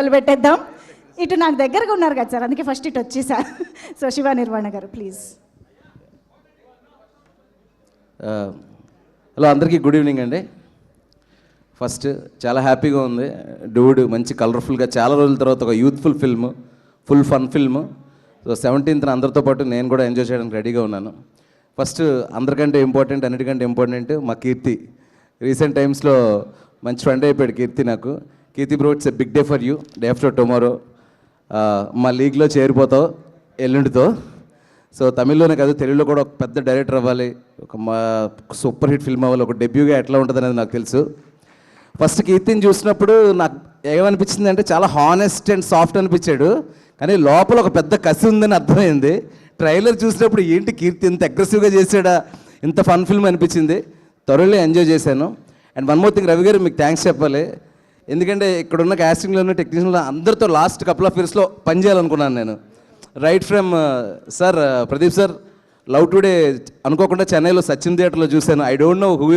మొదలు పెట్టేద్దాం. ఇటు నాకు దగ్గరగా ఉన్నారు కదా సార్, అందుకే ఫస్ట్ ఇటు వచ్చేసా. సో శివ నిర్వాణ గారు ప్లీజ్. హలో అందరికీ గుడ్ ఈవినింగ్ అండి. ఫస్ట్ చాలా హ్యాపీగా ఉంది. డూడ్ మంచి కలర్ఫుల్గా చాలా రోజుల తర్వాత ఒక youthful film, full fun film. So 17th అందరితో పాటు నేను కూడా ఎంజాయ్ చేయడానికి రెడీగా ఉన్నాను. ఫస్ట్ అందరికంటే ఇంపార్టెంట్, అన్నిటికంటే ఇంపార్టెంట్ మా కీర్తి. రీసెంట్ టైమ్స్లో మంచి ఫ్రెండ్ అయిపోయాడు కీర్తి నాకు. Keerthi bro, it's a big day for you, day after tomorrow. మా లీగ్లో చేరిపోతావు ఎల్లుండితో. సో తమిళ్లోనే కాదు, తెలుగులో కూడా ఒక పెద్ద డైరెక్టర్ అవ్వాలి, ఒక మా సూపర్ హిట్ ఫిల్మ్ అవ్వాలి, ఒక డెబ్యూగా ఎట్లా ఉంటుంది అనేది నాకు తెలుసు. ఫస్ట్ కీర్తిని చూసినప్పుడు నాకు ఏమనిపించింది అంటే చాలా హానెస్ట్ అండ్ సాఫ్ట్ అనిపించాడు, కానీ లోపల ఒక పెద్ద కసి ఉందని అర్థమైంది. ట్రైలర్ చూసినప్పుడు ఏంటి కీర్తి ఇంత అగ్రెసివ్గా చేసాడా, ఇంత ఫన్ ఫిల్మ్ అనిపించింది. త్వరలో ఎంజాయ్ చేశాను. And one more thing, Ravi గారు మీకు థ్యాంక్స్ చెప్పాలి. ఎందుకంటే ఇక్కడున్న క్యాస్టింగ్లో ఉన్న టెక్నీషియన్లో అందరితో లాస్ట్ కపుల్ ఆఫ్ ఇయర్స్లో పనిచేయాలనుకున్నాను నేను. Right from sir Pradeep sir, Love Today అనుకోకుండా చెన్నైలో సచిన్ థియేటర్లో చూశాను. I don't know who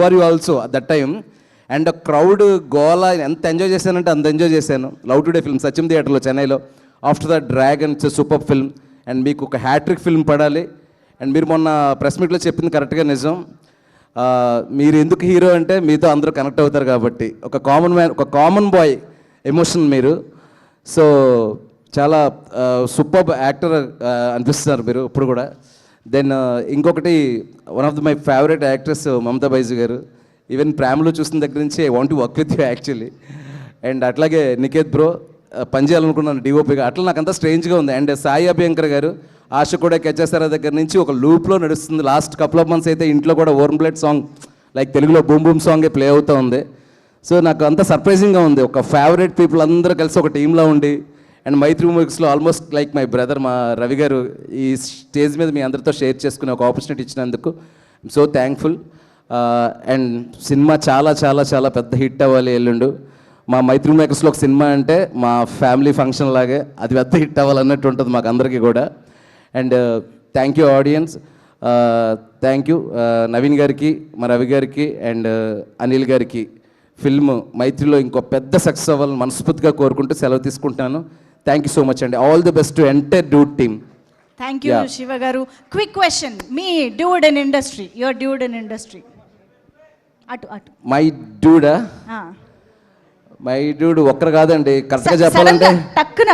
are you also that time. And crowd గోలా ఎంత ఎంజాయ్ చేశానంటే అంత ఎంజాయ్ చేశాను. లవ్ టుడే ఫిల్మ్ సచిన్ థియేటర్లో చెన్నైలో. After the dragon, it's super film. And మీకు ఒక హ్యాట్రిక్ ఫిల్మ్ పడాలి. అండ్ మీరు మొన్న ప్రెస్ మీట్లో చెప్పింది కరెక్ట్గా నిజం. మీరు ఎందుకు హీరో అంటే మీతో అందరూ కనెక్ట్ అవుతారు కాబట్టి. ఒక కామన్ మ్యాన్, ఒక కామన్ బాయ్ ఎమోషన్ మీరు. సో చాలా సూపర్ యాక్టర్ అనిపిస్తున్నారు మీరు ఇప్పుడు కూడా. దెన్ ఇంకొకటి, one of the my favourite actress Mamata Baiju గారు. ఈవెన్ ప్రేమలో చూసిన దగ్గర నుంచి I want to work with you actually. And అట్లాగే నికేత్ బ్రో, పనిచేయాలనుకున్నాను డిఓపిగా. అట్లా నాకు అంతా స్ట్రేంజ్గా ఉంది. అండ్ సాయి అభ్యంకర్ గారు, ఆశ కూడా కెచ్చేసారా దగ్గర నుంచి ఒక లూప్లో నడుస్తుంది. లాస్ట్ కపుల్ ఆఫ్ మంత్స్ అయితే ఇంట్లో కూడా ఓర్న్ ప్లేట్ సాంగ్, లైక్ తెలుగులో బూమ్ బూమ్ సాంగే ప్లే అవుతూ ఉంది. సో నాకు అంత సర్ప్రైజింగ్గా ఉంది. ఒక ఫేవరెట్ పీపుల్ అందరూ కలిసి ఒక టీంలో ఉండి. అండ్ మైత్రి మూవీస్లో ఆల్మోస్ట్ లైక్ మై బ్రదర్ మా రవి గారు ఈ స్టేజ్ మీద మీ అందరితో షేర్ చేసుకునే ఒక ఆపర్చునిటీ ఇచ్చినందుకు I'm so thankful. And cinema చాలా చాలా చాలా పెద్ద హిట్ అవ్వాలి ఎల్లుండు. మా మైత్రి మేకర్స్లో ఒక సినిమా అంటే మా ఫ్యామిలీ ఫంక్షన్ లాగే అది పెద్ద హిట్ అవ్వాలన్నట్టు ఉంటుంది మాకు అందరికీ కూడా. And thank you audience, thank you Naveen గారికి, మా రవి గారికి అండ్ అనిల్ గారికి. ఫిల్మ్ మైత్రిలో ఇంకో పెద్ద సక్సెస్ అవ్వాలని మనస్ఫూర్తిగా కోరుకుంటూ సెలవు తీసుకుంటాను. థ్యాంక్ యూ సో మచ్ అండి. All the best to entire dude team. Thank you Shiva garu. Quick question, మీ dude in industry, your dude in industry. అటు అటు మై డూడా? మై డూడ్ ఒక్కరు కాదండి, కరెక్ట్గా చెప్పాలంటే టక్కున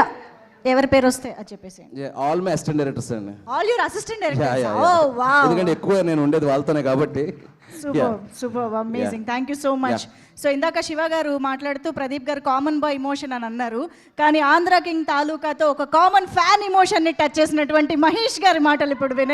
ఎవరి పేరు వస్తే అది చెప్పేసి. ఆల్ మై అసిస్టెంట్ డైరెక్టర్స్ అండి. All your assistant directors. ఎందుకంటే ఎక్కువ నేను ఉండేది వాళ్ళతోనే కాబట్టి. Super super amazing. Thank you so much. So ఇందాక శివ గారు మాట్లాడుతూ ప్రదీప్ గారు కామన్ బాయ్ ఇమోషన్ అని అన్నారు, కానీ ఆంధ్ర కింగ్ తాలూకాతో ఒక కామన్ ఫ్యాన్ ఇమోషన్ని టచ్ చేసినటువంటి మహేష్ గారి మాటలు ఇప్పుడు వినండి.